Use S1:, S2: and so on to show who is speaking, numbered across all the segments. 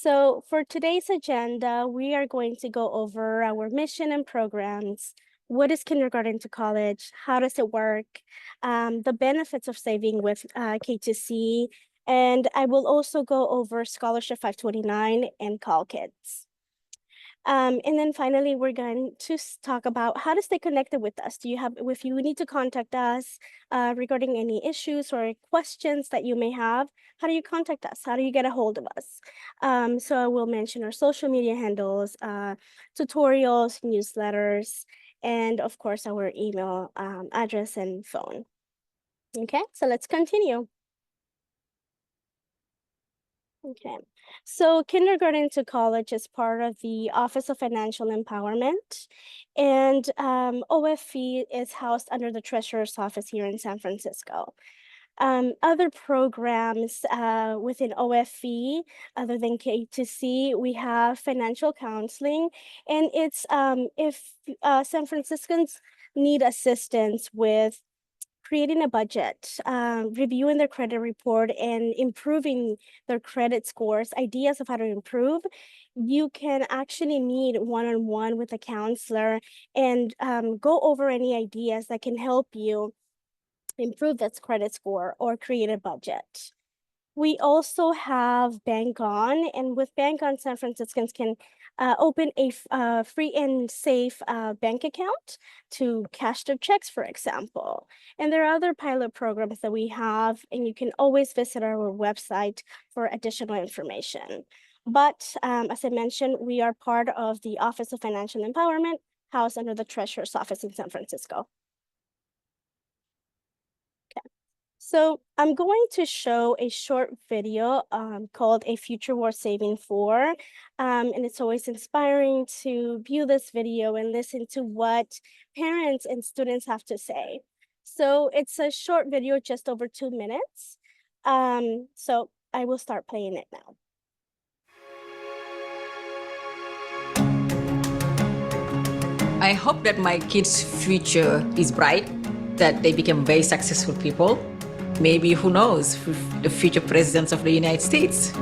S1: So, for today's agenda, we are going to go over our mission and programs. What is kindergarten to college? How does it work? The benefits of saving with K2C. And I will also go over Scholarship 529 and Call Kids. And then finally, we're going to talk about how to stay connected with us. If you need to contact us regarding any issues or questions that you may have, how do you contact us? How do you get a hold of us? So I will mention our social media handles, tutorials, newsletters, and of course, our email address and phone. Okay, so let's continue. Okay. So kindergarten to college is part of the Office of Financial Empowerment, and OFE is housed under the Treasurer's Office here in San Francisco. Other programs within OFE, other than K2C, we have financial counseling, and it's if San Franciscans need assistance with creating a budget, reviewing their credit report, and improving their credit scores, ideas of how to improve, you can actually meet one-on-one with a counselor and go over any ideas that can help you improve that credit score or create a budget. We also have Bank On, and with Bank On, San Franciscans can open a free and safe bank account to cash their checks, for example. And there are other pilot programs that we have, and you can always visit our website for additional information. But as I mentioned, we are part of the Office of Financial Empowerment, housed under the Treasurer's Office in San Francisco. So I'm going to show a short video called A Future Worth Saving For. And it's always inspiring to view this video and listen to what parents and students have to say. So it's a short video, just over 2 minutes. So I will start playing it now.
S2: I hope that my kids' future is bright, that they become very successful people. Maybe, who knows, the future presidents of the United States.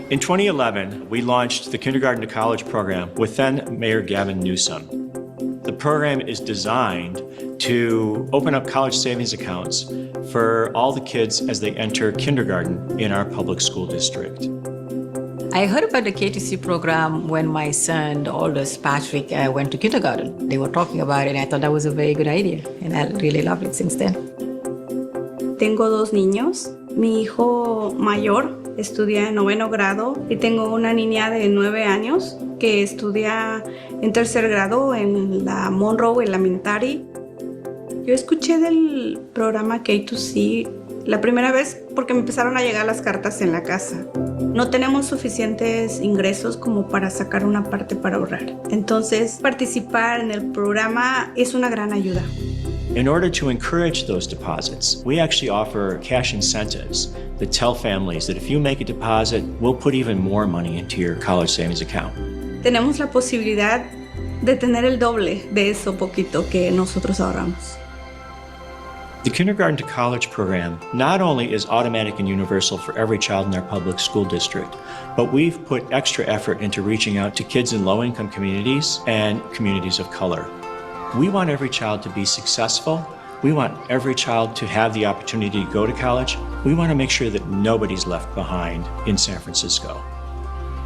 S3: In 2011, we launched the Kindergarten to College program with then Mayor Gavin Newsom. The program is designed to open up college savings accounts for all the kids as they enter kindergarten in our public school district.
S2: I heard about the K2C program when my son, the oldest, Patrick, went to kindergarten. They were talking about it, and I thought that was a very good idea, and I really loved it since then.
S4: Tengo dos niños. Mi hijo mayor estudia en 9º grado y tengo una niña de 9 años que estudia en 3er grado en la Monroe Elementary. Yo escuché del programa K2C la primera vez porque me empezaron a llegar las cartas en la casa. No tenemos suficientes ingresos como para sacar una parte para ahorrar. Entonces, participar en el programa es una gran ayuda.
S3: In order to encourage those deposits, we actually offer cash incentives that tell families that if you make a deposit, we'll put even more money into your college savings account.
S4: Tenemos la posibilidad de tener el doble de eso poquito que nosotros ahorramos.
S3: The Kindergarten to College program not only is automatic and universal for every child in our public school district, but we've put extra effort into reaching out to kids in low-income communities and communities of color. We want every child to be successful. We want every child to have the opportunity to go to college. We want to make sure that nobody's left behind in San Francisco.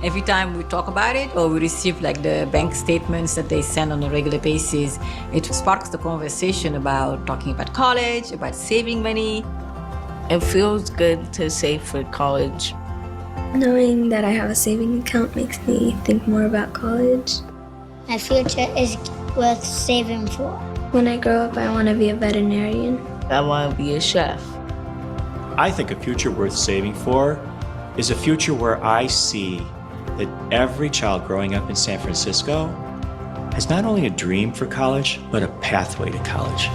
S2: Every time we talk about it or we receive like the bank statements that they send on a regular basis, it sparks the conversation about talking about college, about saving money.
S5: It feels good to save for college.
S6: Knowing that I have a saving account makes me think more about college.
S7: My future is worth saving for.
S6: When I grow up, I want to be a veterinarian.
S5: I want to be a chef.
S3: I think a future worth saving for is a future where I see that every child growing up in San Francisco has not only a dream for college, but a pathway to college.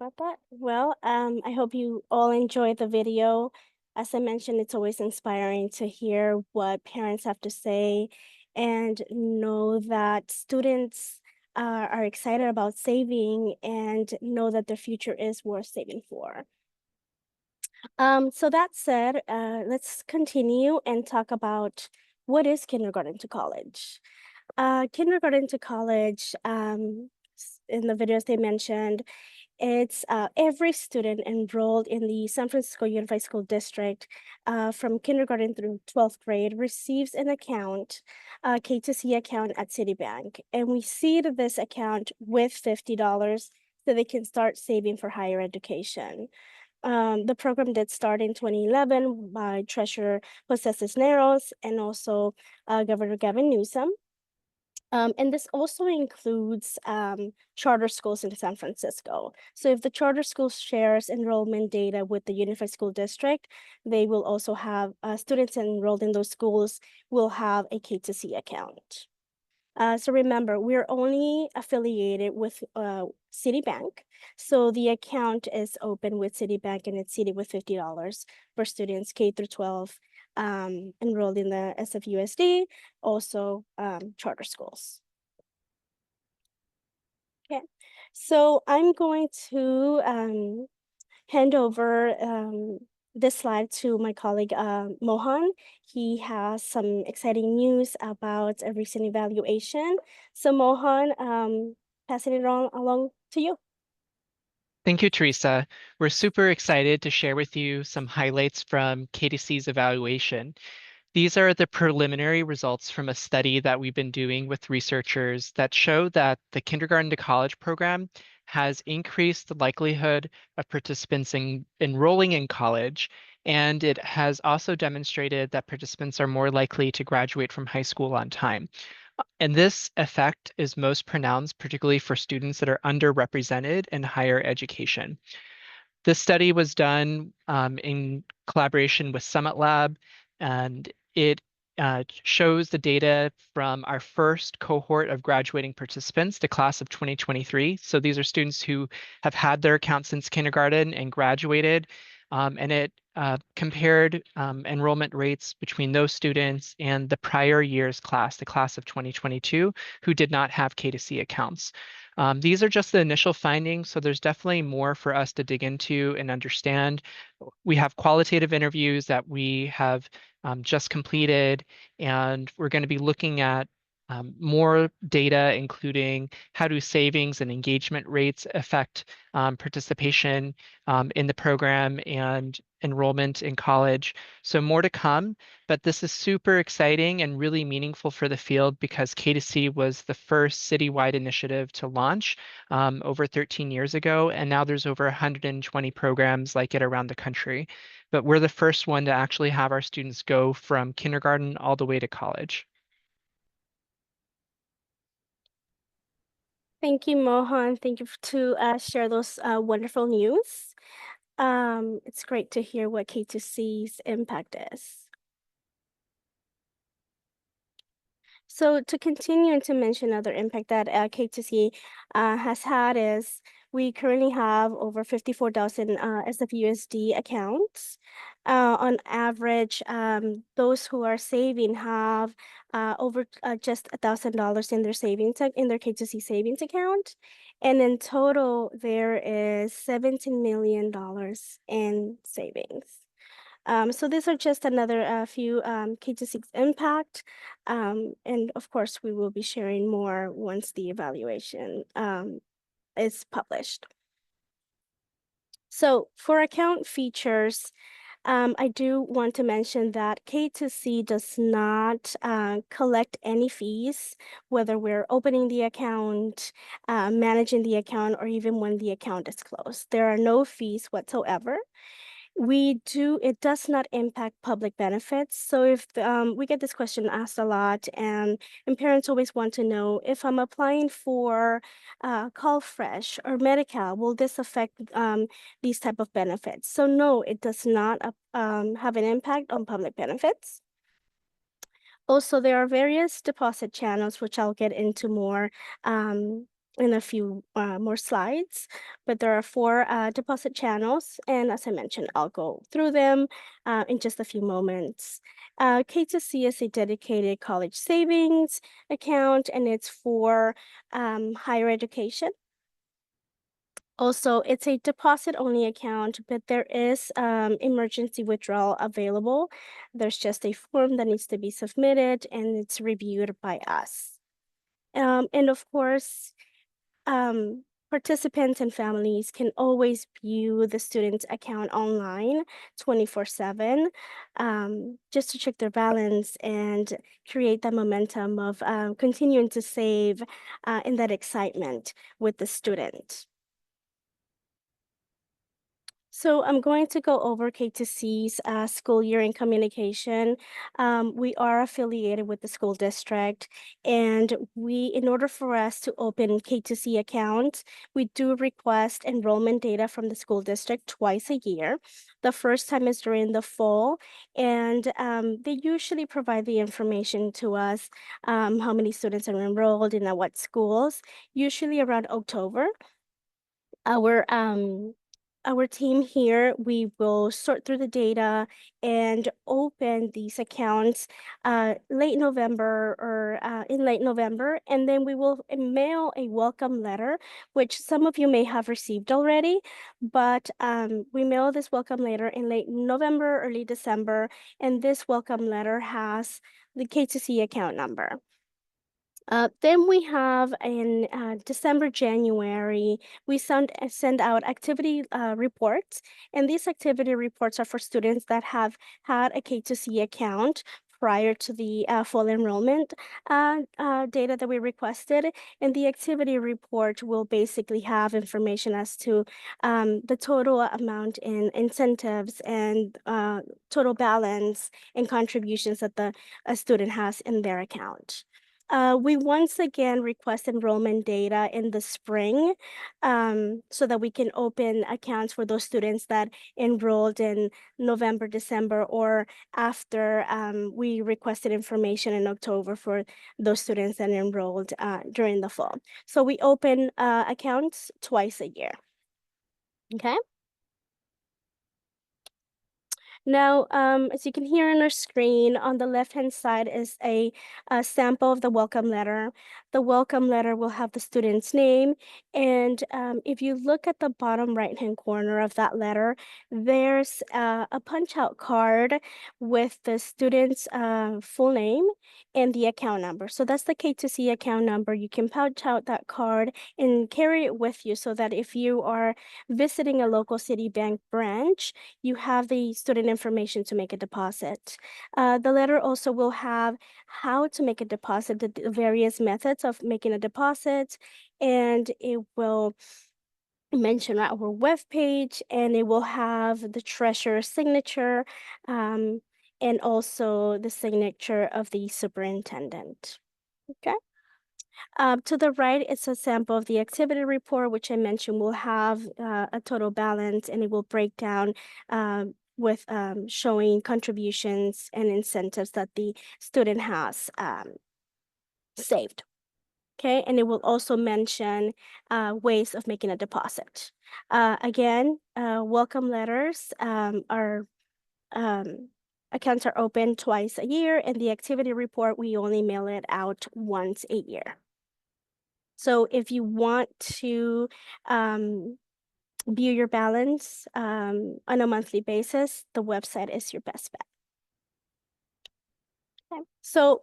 S1: about that. Well, I hope you all enjoyed the video. As I mentioned, it's always inspiring to hear what parents have to say and know that students are excited about saving and know that their future is worth saving for. So that said, let's continue and talk about what is kindergarten to college. Kindergarten to college, in the videos they mentioned, it's every student enrolled in the San Francisco Unified School District from kindergarten through 12th grade receives an account, a K2C account at Citibank. And we seed this account with $50 so they can start saving for higher education. The program did start in 2011 by Treasurer Jose Cisneros and also Governor Gavin Newsom. And this also includes charter schools in San Francisco. So if the charter school shares enrollment data with the Unified School District, they will also have students enrolled in those schools will have a K2C account. So remember, we're only affiliated with Citibank. So the account is open with Citibank and it's seated with $50 for students K through 12 enrolled in the SFUSD, also charter schools. Okay, so I'm going to hand over this slide to my colleague Mohan. He has some exciting news about a recent evaluation. So Mohan, passing it on along to you.
S8: Thank you, Teresa. We're super excited to share with you some highlights from K2C's evaluation. These are the preliminary results from a study that we've been doing with researchers that show that the kindergarten to college program has increased the likelihood of participants enrolling in college, and it has also demonstrated that participants are more likely to graduate from high school on time. And this effect is most pronounced, particularly for students that are underrepresented in higher education. This study was done in collaboration with Summit Lab, and it shows the data from our first cohort of graduating participants, the class of 2023. So these are students who have had their account since kindergarten and graduated, and it compared enrollment rates between those students and the prior year's class, the class of 2022, who did not have K2C accounts. These are just the initial findings, so there's definitely more for us to dig into and understand. We have qualitative interviews that we have just completed, and we're going to be looking at more data, including how do savings and engagement rates affect participation in the program and enrollment in college. So more to come, but this is super exciting and really meaningful for the field because K2C was the first citywide initiative to launch over 13 years ago, and now there's over 120 programs like it around the country. But we're the first one to actually have our students go from kindergarten all the way to college.
S1: Thank you, Mohan. Thank you to share those wonderful news. It's great to hear what K2C's impact is. So to continue and to mention other impact that K2C has had is we currently have over 54,000 SFUSD accounts. On average, those who are saving have over just $1,000 in their savings in their K2C savings account, and in total there is $17 million in savings. So these are just another few K2C impact. And of course, we will be sharing more once the evaluation is published. So for account features, I do want to mention that K2C does not collect any fees, whether we're opening the account, managing the account, or even when the account is closed. There are no fees whatsoever. It does not impact public benefits. So if we get this question asked a lot, and parents always want to know if I'm applying for Call Fresh or Medi-Cal, will this affect these type of benefits? So no, it does not have an impact on public benefits. Also, there are various deposit channels, which I'll get into more in a few more slides, but there are four deposit channels, and as I mentioned, I'll go through them in just a few moments. K2C is a dedicated college savings account, and it's for higher education. Also, it's a deposit-only account, but there is emergency withdrawal available. There's just a form that needs to be submitted, and it's reviewed by us. And of course, participants and families can always view the student's account online 24/7, just to check their balance and create that momentum of continuing to save and that excitement with the student. So I'm going to go over K2C's school year in communication. We are affiliated with the school district, and in order for us to open K2C accounts, we do request enrollment data from the school district twice a year. The first time is during the fall, and they usually provide the information to us, how many students are enrolled and at what schools, usually around October. Our our team here, we will sort through the data and open these accounts late November or in late November, and then we will mail a welcome letter, which some of you may have received already, but we mail this welcome letter in late November, early December, and this welcome letter has the K2C account number. Then we have in December, January, we send out activity reports, and these activity reports are for students that have had a K2C account prior to the full enrollment data that we requested. And the activity report will basically have information as to the total amount in incentives and total balance and contributions that the student has in their account. We once again request enrollment data in the spring, so that we can open accounts for those students that enrolled in November, December, or after we requested information in October for those students that enrolled during the fall. So we open accounts twice a year. Okay. Now, as you can hear on our screen, on the left-hand side is a sample of the welcome letter. The welcome letter will have the student's name, and if you look at the bottom right-hand corner of that letter, there's a punch-out card with the student's full name and the account number. So that's the K2C account number. You can punch out that card and carry it with you so that if you are visiting a local Citibank branch, you have the student information to make a deposit. The letter also will have how to make a deposit, the various methods of making a deposit, and it will mention our webpage, and it will have the treasurer's signature, and also the signature of the superintendent. Okay. To the right, it's a sample of the activity report, which I mentioned will have a total balance, and it will break down with showing contributions and incentives that the student has saved. Okay, and it will also mention ways of making a deposit. Again, welcome letters are accounts are open twice a year, and the activity report, we only mail it out once a year. So if you want to view your balance on a monthly basis, the website is your best bet. Okay. So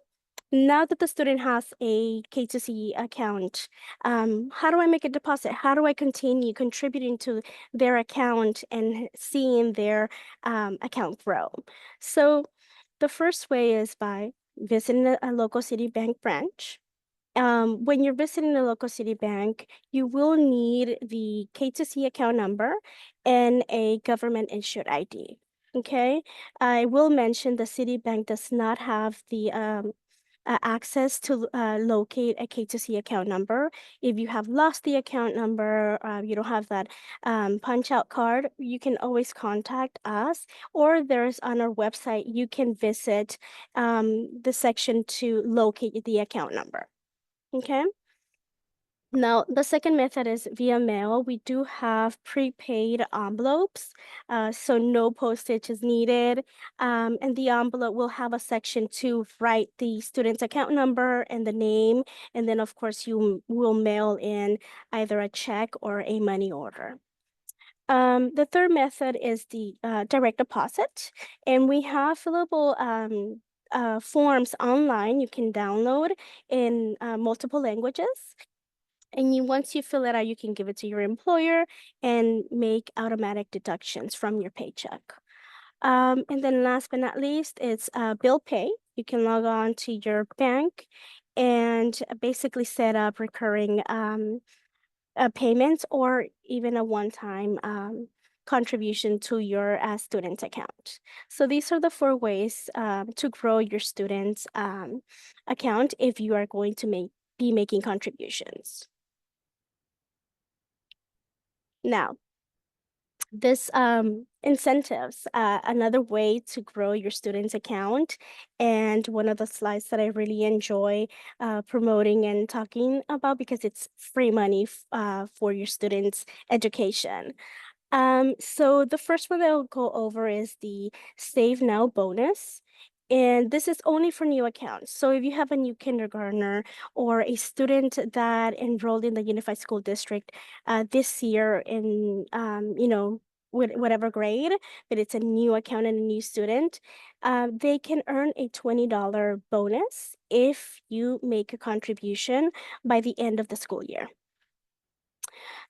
S1: now that the student has a K2C account, how do I make a deposit? How do I continue contributing to their account and seeing their account grow? So the first way is by visiting a local Citibank branch. When you're visiting a local Citibank, you will need the K2C account number and a government issued ID. Okay, I will mention the Citibank does not have the access to locate a K2C account number. If you have lost the account number, you don't have that punch out card, you can always contact us, or there's on our website, you can visit the section to locate the account number. Okay. Now, the second method is via mail. We do have prepaid envelopes, so no postage is needed. And the envelope will have a section to write the student's account number and the name. And then, of course, you will mail in either a check or a money order. The third method is the direct deposit, and we have fillable forms online you can download in multiple languages. And once you fill it out, you can give it to your employer and make automatic deductions from your paycheck. And then last but not least, it's bill pay. You can log on to your bank and basically set up recurring payments or even a one-time contribution to your student account. So these are the 4 ways to grow your student's account if you are going to be making contributions. Now, this incentives, another way to grow your student's account, and one of the slides that I really enjoy promoting and talking about because it's free money for your students' education. So the first one that I'll go over is the Save Now bonus. And this is only for new accounts. So if you have a new kindergartner or a student that enrolled in the Unified School District this year in, whatever grade, but it's a new account and a new student, they can earn a $20 bonus if you make a contribution by the end of the school year.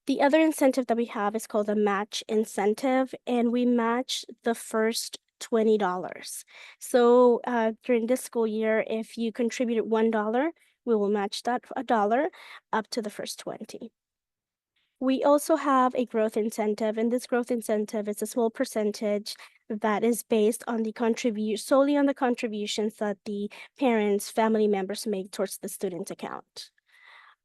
S1: The other incentive that we have is called a match incentive, and we match the first $20. So during this school year, if you contributed $1, we will match that a dollar up to the first 20. We also have a growth incentive, and this growth incentive is a small percentage that is based on solely on the contributions that the parents, family members make towards the student account.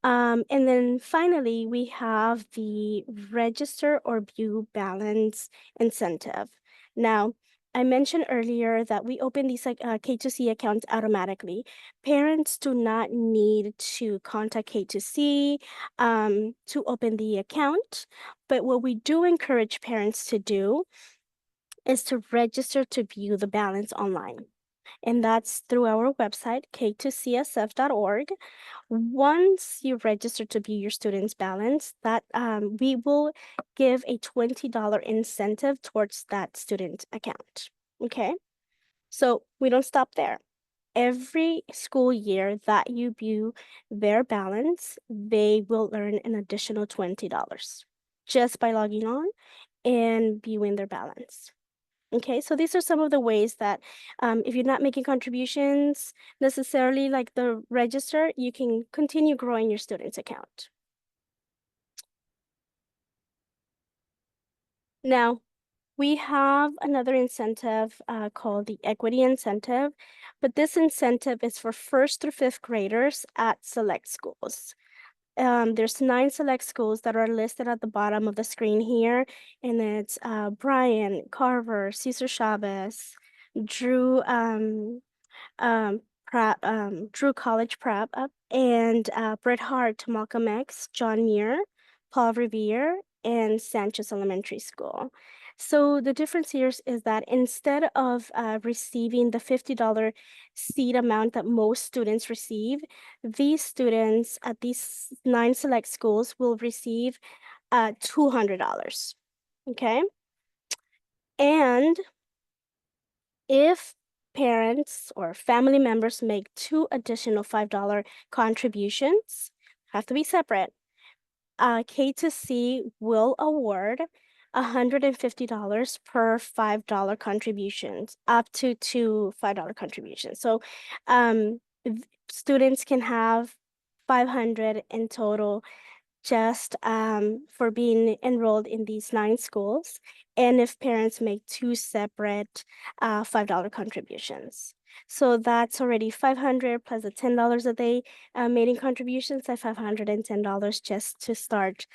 S1: And then finally, we have the register or view balance incentive. Now, I mentioned earlier that we open these K2C accounts automatically. Parents do not need to contact K2C to open the account, but what we do encourage parents to do is to register to view the balance online. And that's through our website, k2csf.org. Once you register to view your student's balance, that we will give a $20 incentive towards that student account. Okay, so we don't stop there. Every school year that you view their balance, they will earn an additional $20 just by logging on and viewing their balance. Okay, so these are some of the ways that if you're not making contributions necessarily like the register, you can continue growing your student's account. Now, we have another incentive called the equity incentive, but this incentive is for 1st through 5th graders at select schools. There's 9 select schools that are listed at the bottom of the screen here, and it's Bryan, Carver, Cesar Chavez, Drew Drew College Prep, and Bret Hart, Malcolm X, John Muir, Paul Revere, and Sanchez Elementary School. So the difference here is that instead of receiving the $50 seat amount that most students receive, these students at these 9 select schools will receive $200. Okay, and if parents or family members make 2 additional $5 contributions, have to be separate, K2C will award $150 per $5 contributions, up to 2 $5 contributions. So students can have 500 in total just for being enrolled in these 9 schools, and if parents make 2 separate $5 contributions. So that's already 500 plus the $10 that they made in contributions, at $510 just to start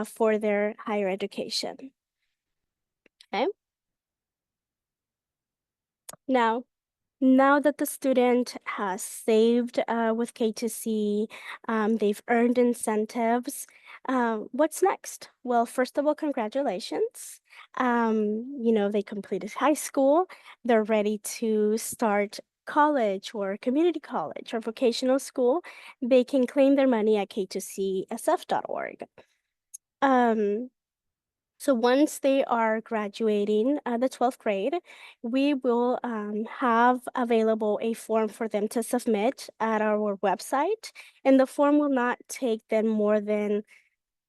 S1: for their higher education. Okay. Now, Now that the student has saved with K2C, they've earned incentives. What's next? Well, first of all, congratulations. They completed high school. They're ready to start college or community college or vocational school. They can claim their money at k2csf.org. So once they are graduating the 12th grade, we will have available a form for them to submit at our website, and the form will not take them more than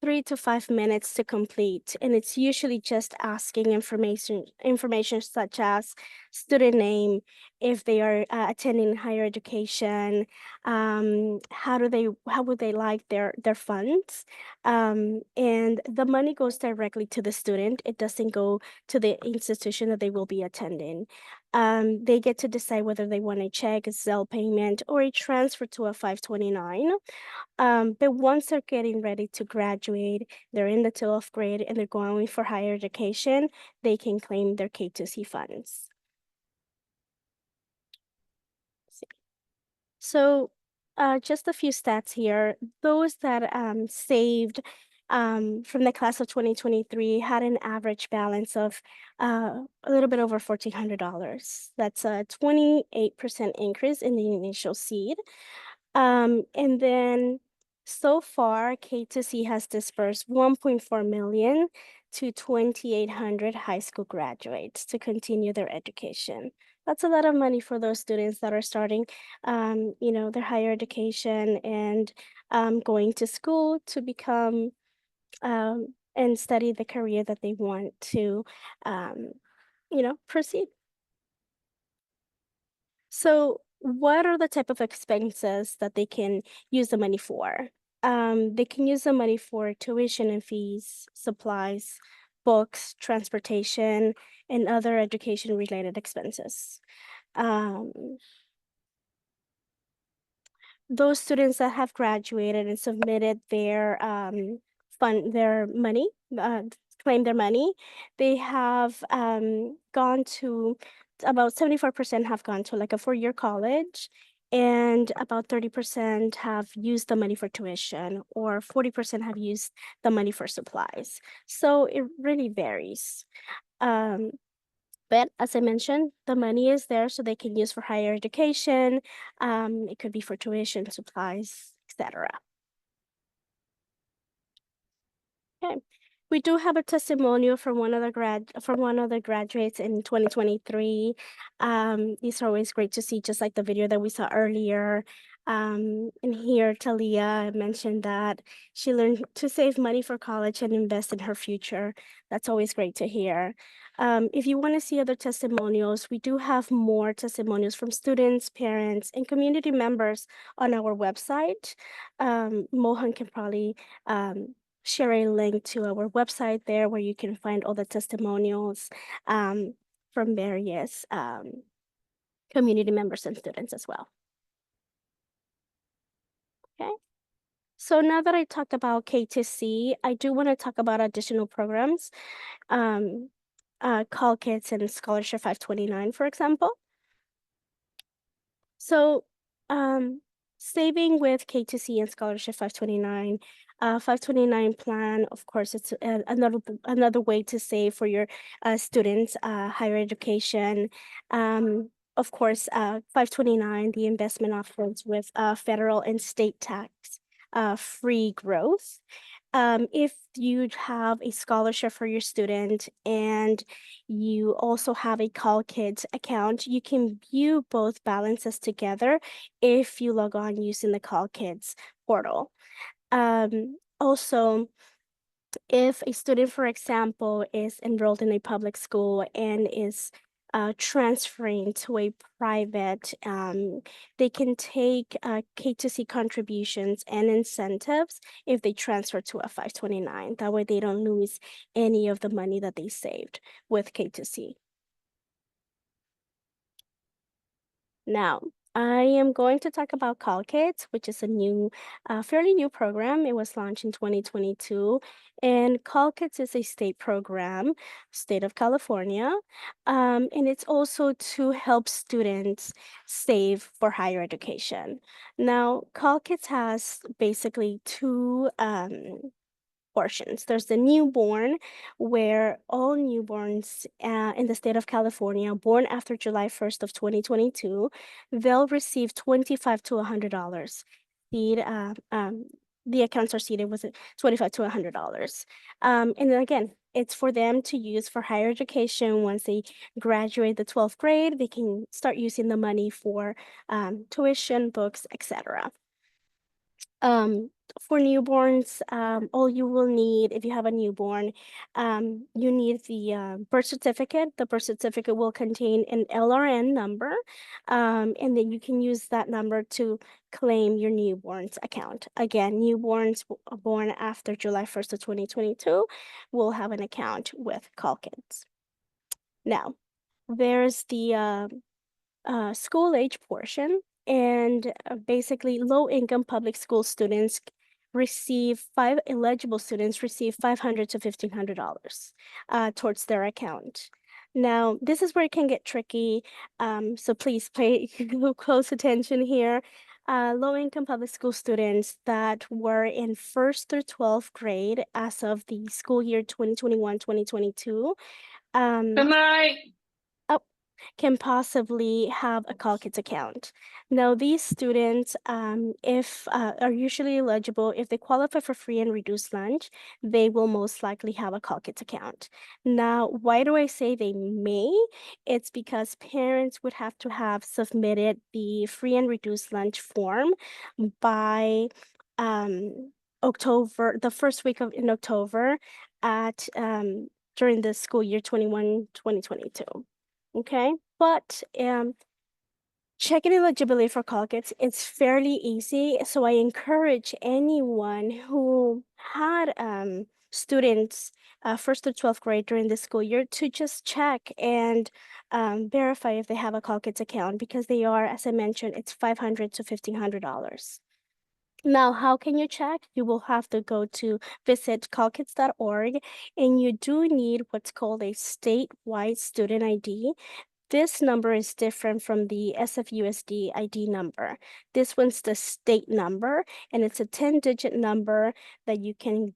S1: 3 to 5 minutes to complete, and it's usually just asking information such as student name, if they are attending higher education, how would they like their funds, and the money goes directly to the student. It doesn't go to the institution that they will be attending. They get to decide whether they want a check, a Zelle payment, or a transfer to a 529. But once they're getting ready to graduate, they're in the 12th grade and they're going for higher education, they can claim their K2C funds. So, just a few stats here. Those that saved from the class of 2023 had an average balance of a little bit over $1,400. That's a 28% increase in the initial seed. And then so far, K2C has dispersed 1.4 million to 2,800 high school graduates to continue their education. That's a lot of money for those students that are starting, their higher education and going to school to become and study the career that they want to, proceed. So, what are the type of expenses that they can use the money for? They can use the money for tuition and fees, supplies, books, transportation, and other education related expenses. Um, those students that have graduated and submitted their their money, claim their money, they have gone to about 74% have gone to like a 4-year college, and about 30% have used the money for tuition, or 40% have used the money for supplies. So it really varies. Um, but as I mentioned, the money is there so they can use for higher education. It could be for tuition, supplies, etc. Okay. We do have a testimonial from one of the graduates in 2023. These are always great to see, just like the video that we saw earlier. And here Talia mentioned that she learned to save money for college and invest in her future. That's always great to hear. If you want to see other testimonials, we do have more testimonials from students, parents, and community members on our website. Mohan can probably share a link to our website there where you can find all the testimonials from various community members and students as well. Okay. So now that I talked about K2C, I do want to talk about additional programs, Call Kids and Scholarship 529, for example. So, saving with K2C and Scholarship 529, 529 plan, of course, it's another way to save for your students' higher education. Of course, 529, the investment options with federal and state tax free growth. If you have a scholarship for your student and you also have a Call Kids account, you can view both balances together if you log on using the Call Kids portal. Also, if a student, for example, is enrolled in a public school and is transferring to a private, they can take K2C contributions and incentives if they transfer to a 529. That way they don't lose any of the money that they saved with K2C. Now, I am going to talk about Call Kids, which is a new, fairly new program. It was launched in 2022, and Call Kids is a state program, state of California, and it's also to help students save for higher education. Now, Call Kids has basically two portions. There's the newborn, where all newborns in the state of California born after July 1st of 2022, they'll receive $25 to $100. Seed, the accounts are seeded with $25 to $100. And then again, it's for them to use for higher education. Once they graduate the 12th grade, they can start using the money for tuition, books, etc. For newborns, all you will need if you have a newborn, you need the birth certificate. The birth certificate will contain an LRN number, and then you can use that number to claim your newborn's account. Again, newborns born after July 1st of 2022 will have an account with Call Kids. Now, there's the school age portion, and basically low-income public school students eligible students receive $500 to $1,500 towards their account. Now, this is where it can get tricky, so please pay close attention here. Low-income public school students that were in 1st through 12th grade as of the school year 2021-2022,
S2: Good night.
S1: can possibly have a Call Kids account. Now, these students, if are usually eligible, if they qualify for free and reduced lunch, they will most likely have a Call Kids account. Now, why do I say they may? It's because parents would have to have submitted the free and reduced lunch form by October, the first week in October at during the school year 2022. Okay, but checking eligibility for Call Kids, it's fairly easy. So I encourage anyone who had students 1st to 12th grade during the school year to just check and verify if they have a Call Kids account, because they are, as I mentioned, it's $500 to $1,500. Now, how can you check? You will have to go to visit callkids.org, and you do need what's called a statewide student ID. This number is different from the SFUSD ID number. This one's the state number, and it's a 10-digit number that you can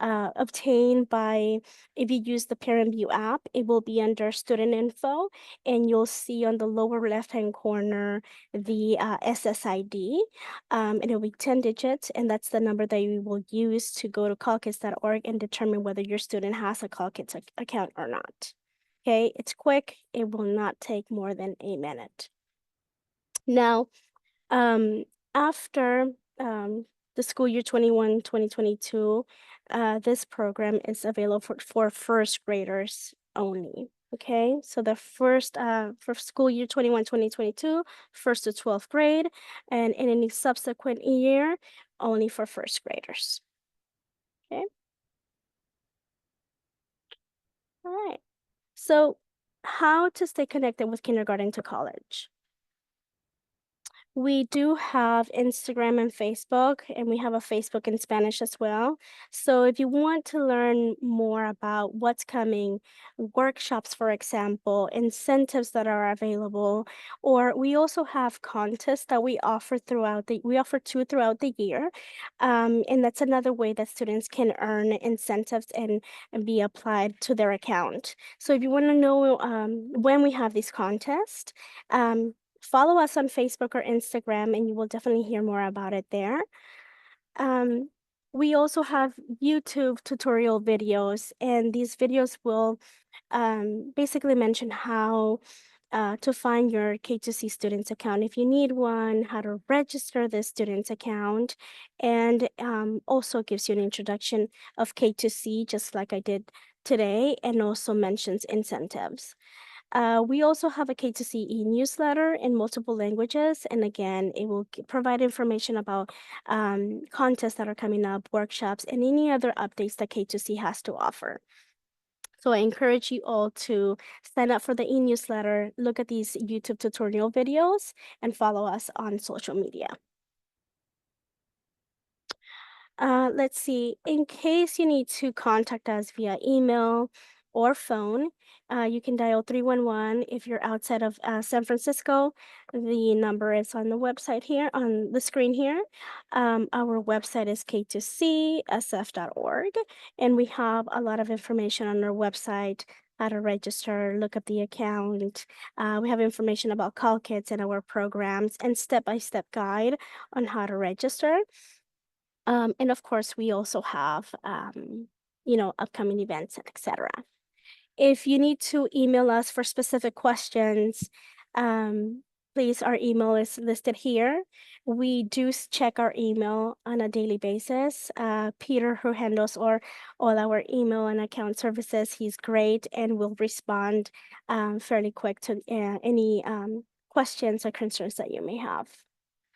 S1: obtain by, if you use the ParentView app, it will be under student info, and you'll see on the lower left-hand corner the SSID, and it'll be 10 digits, and that's the number that you will use to go to callkids.org and determine whether your student has a Call Kids account or not. Okay, it's quick. It will not take more than a minute. Now, after the school year 2022, this program is available for first graders only. Okay, so the first for school year 2022, 1st to 12th grade, and in any subsequent year, only for first graders. Okay. All right. So, how to stay connected with kindergarten to college? We do have Instagram and Facebook, and we have a Facebook in Spanish as well. So if you want to learn more about what's coming, workshops, for example, incentives that are available, or we also have contests that we offer throughout the year. And that's another way that students can earn incentives and be applied to their account. So if you want to know when we have these contests, follow us on Facebook or Instagram, and you will definitely hear more about it there. We also have YouTube tutorial videos, and these videos will basically mention how to find your K2C students account if you need one, how to register the students account, and also gives you an introduction of K2C, just like I did today, and also mentions incentives. We also have a K2C e-newsletter in multiple languages, and again, it will provide information about contests that are coming up, workshops, and any other updates that K2C has to offer. So I encourage you all to sign up for the e-newsletter, look at these YouTube tutorial videos, and follow us on social media. Let's see, in case you need to contact us via email or phone, you can dial 311 if you're outside of San Francisco. The number is on the website here, on the screen here. Our website is K2CSF.org, and we have a lot of information on our website, how to register, look up the account. We have information about call kits and our programs and step-by-step guide on how to register. And of course, we also have, upcoming events, etc. If you need to email us for specific questions, please, our email is listed here. We do check our email on a daily basis. Peter, who handles all our email and account services, he's great and will respond fairly quick to any questions or concerns that you may have.